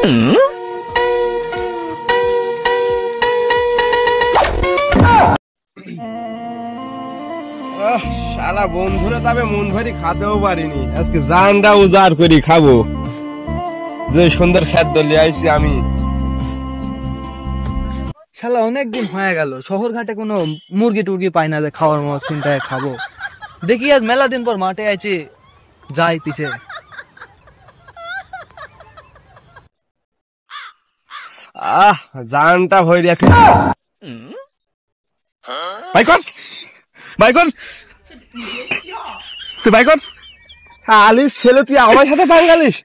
শালা বন্ধুরা তবে মন ভরি খাতেও পারিনি, আজকে জানটা উজাড় করি খাবো। যে সুন্দর খাদ্য লিয়ে আইছি আমি। শালা অনেকদিন হয়ে গেল, শহর ঘাটে কোনো মুরগি টুরগি পাই না যে খাওয়ার মতো চিন্তায় খাবো। দেখি আজ মেলা দিন পর মাঠে আইছি, যাই পিছে। জানটা ভরি আছে। বাইকন বাইকন তুই বাইকন আলিস ছেলে, তুই আমার সাথে পাঙ্গালিস।